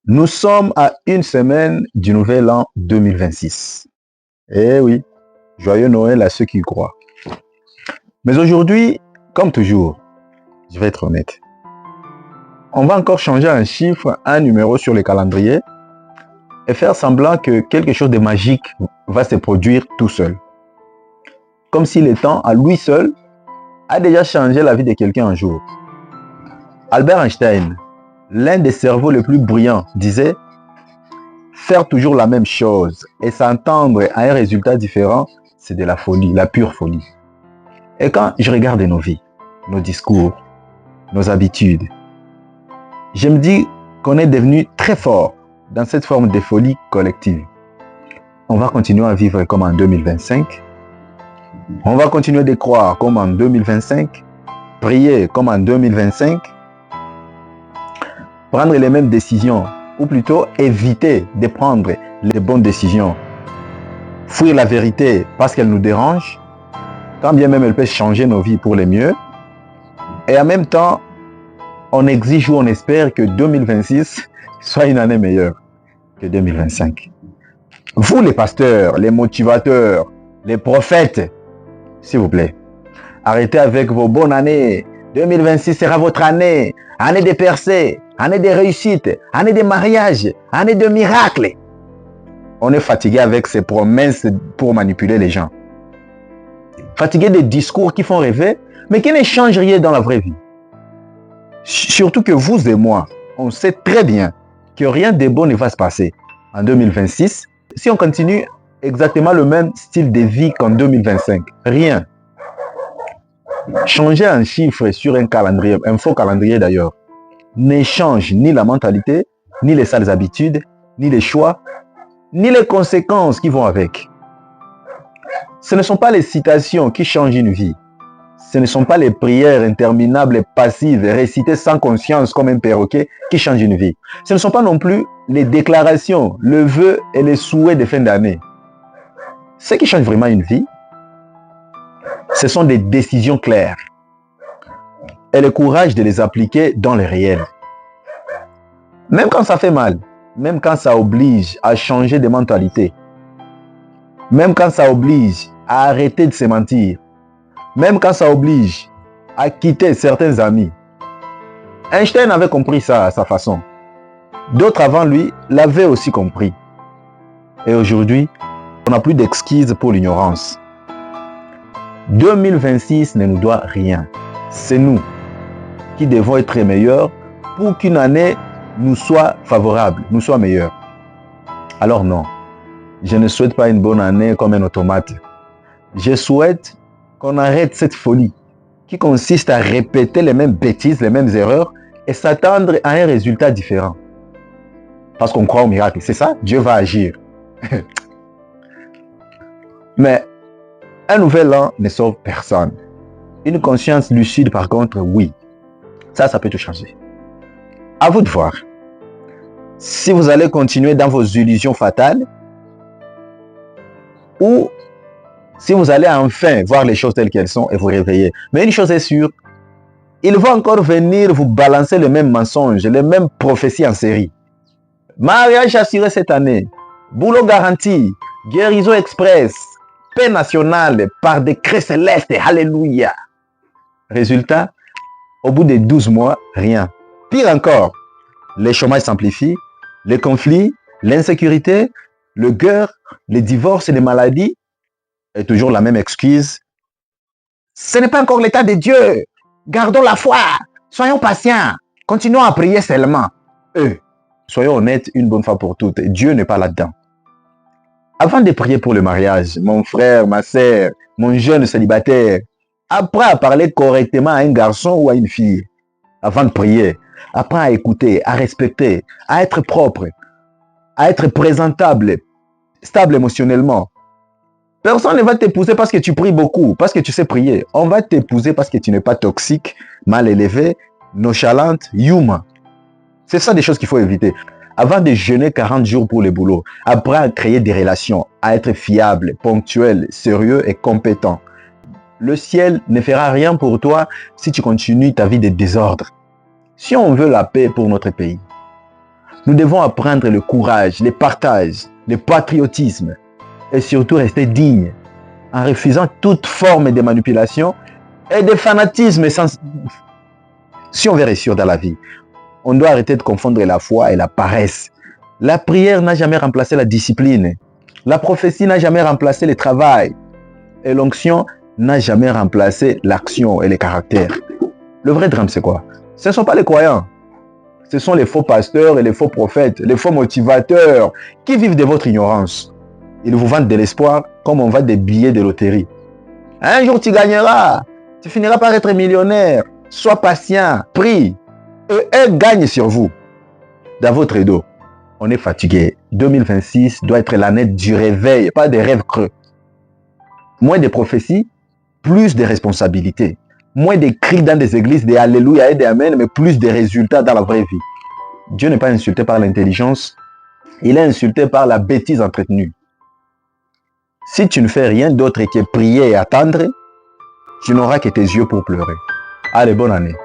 Nous sommes à une semaine du nouvel an 2026. Eh oui, joyeux Noël à ceux qui y croient. Mais aujourd'hui, comme toujours, je vais être honnête. On va encore changer un chiffre, un numéro sur le calendrier et faire semblant que quelque chose de magique va se produire tout seul. Comme si le temps, à lui seul, a déjà changé la vie de quelqu'un un jour. Albert Einstein, l'un des cerveaux les plus brillants, disait « Faire toujours la même chose et s'entendre à un résultat différent, c'est de la folie, la pure folie. » Et quand je regarde nos vies, nos discours, nos habitudes, je me dis qu'on est devenu très fort dans cette forme de folie collective. On va continuer à vivre comme en 2025. On va continuer de croire comme en 2025, prier comme en 2025, prendre les mêmes décisions, ou plutôt éviter de prendre les bonnes décisions, fuir la vérité parce qu'elle nous dérange, quand bien même elle peut changer nos vies pour le mieux, et en même temps, on exige ou on espère que 2026 soit une année meilleure que 2025. Vous les pasteurs, les motivateurs, les prophètes, s'il vous plaît, arrêtez avec vos bonnes années. 2026 sera votre année, année de percées, année de réussite, année de mariage, année de miracles. On est fatigué avec ces promesses pour manipuler les gens. Fatigué des discours qui font rêver, mais qui ne changent rien dans la vraie vie. Surtout que vous et moi, on sait très bien que rien de bon ne va se passer en 2026 si on continue exactement le même style de vie qu'en 2025. Rien. Changer un chiffre sur un calendrier, un faux calendrier d'ailleurs, ne change ni la mentalité, ni les sales habitudes, ni les choix, ni les conséquences qui vont avec. Ce ne sont pas les citations qui changent une vie. Ce ne sont pas les prières interminables et passives récitées sans conscience comme un perroquet qui changent une vie. Ce ne sont pas non plus les déclarations, le vœu et les souhaits de fin d'année. Ce qui change vraiment une vie, ce sont des décisions claires et le courage de les appliquer dans le réel. Même quand ça fait mal, même quand ça oblige à changer de mentalité, même quand ça oblige à arrêter de se mentir, même quand ça oblige à quitter certains amis. Einstein avait compris ça à sa façon. D'autres avant lui l'avaient aussi compris. Et aujourd'hui, on n'a plus d'excuses pour l'ignorance. 2026 ne nous doit rien. C'est nous qui devons être meilleurs pour qu'une année nous soit favorable, nous soit meilleure. Alors non, je ne souhaite pas une bonne année comme un automate. Je souhaite qu'on arrête cette folie qui consiste à répéter les mêmes bêtises, les mêmes erreurs et s'attendre à un résultat différent. Parce qu'on croit au miracle. C'est ça, Dieu va agir. Mais un nouvel an ne sauve personne. Une conscience lucide, par contre, oui. Ça peut tout changer. À vous de voir. Si vous allez continuer dans vos illusions fatales ou si vous allez enfin voir les choses telles qu'elles sont et vous réveiller. Mais une chose est sûre, il va encore venir vous balancer les mêmes mensonges, les mêmes prophéties en série. Mariage assuré cette année, boulot garanti, guérison express, paix nationale par décret céleste, alléluia. Résultat, au bout de 12 mois, rien. Pire encore, les chômages s'amplifient, les conflits, l'insécurité, le guerre, les divorces et les maladies, et toujours la même excuse. Ce n'est pas encore l'état de Dieu. Gardons la foi. Soyons patients. Continuons à prier seulement. Soyons honnêtes une bonne fois pour toutes. Dieu n'est pas là-dedans. Avant de prier pour le mariage, mon frère, ma sœur, mon jeune célibataire, apprends à parler correctement à un garçon ou à une fille. Avant de prier, apprends à écouter, à respecter, à être propre, à être présentable, stable émotionnellement. Personne ne va t'épouser parce que tu pries beaucoup, parce que tu sais prier. On va t'épouser parce que tu n'es pas toxique, mal élevé, nonchalante, humain. C'est ça des choses qu'il faut éviter. Avant de jeûner 40 jours pour le boulot, apprends à créer des relations, à être fiable, ponctuel, sérieux et compétent. Le ciel ne fera rien pour toi si tu continues ta vie de désordre. Si on veut la paix pour notre pays, Nous devons apprendre le courage, le partage, le patriotisme et surtout rester dignes en refusant toute forme de manipulation et de fanatisme si on veut réussir dans la vie. On doit arrêter de confondre la foi et la paresse. La prière n'a jamais remplacé la discipline. La prophétie n'a jamais remplacé le travail. Et l'onction n'a jamais remplacé l'action et le caractère. Le vrai drame, c'est quoi? Ce ne sont pas les croyants. Ce sont les faux pasteurs et les faux prophètes, les faux motivateurs qui vivent de votre ignorance. Ils vous vendent de l'espoir comme on vend des billets de loterie. Un jour, tu gagneras. Tu finiras par être millionnaire. Sois patient, prie. Et eux gagnent sur vous. Dans votre dos, on est fatigué. 2026 doit être l'année du réveil, pas des rêves creux. Moins de prophéties, plus de responsabilités. Moins de cris dans des églises, des alléluia et des amen, mais plus de résultats dans la vraie vie. Dieu n'est pas insulté par l'intelligence, il est insulté par la bêtise entretenue. Si tu ne fais rien d'autre que prier et attendre, tu n'auras que tes yeux pour pleurer. Allez, bonne année.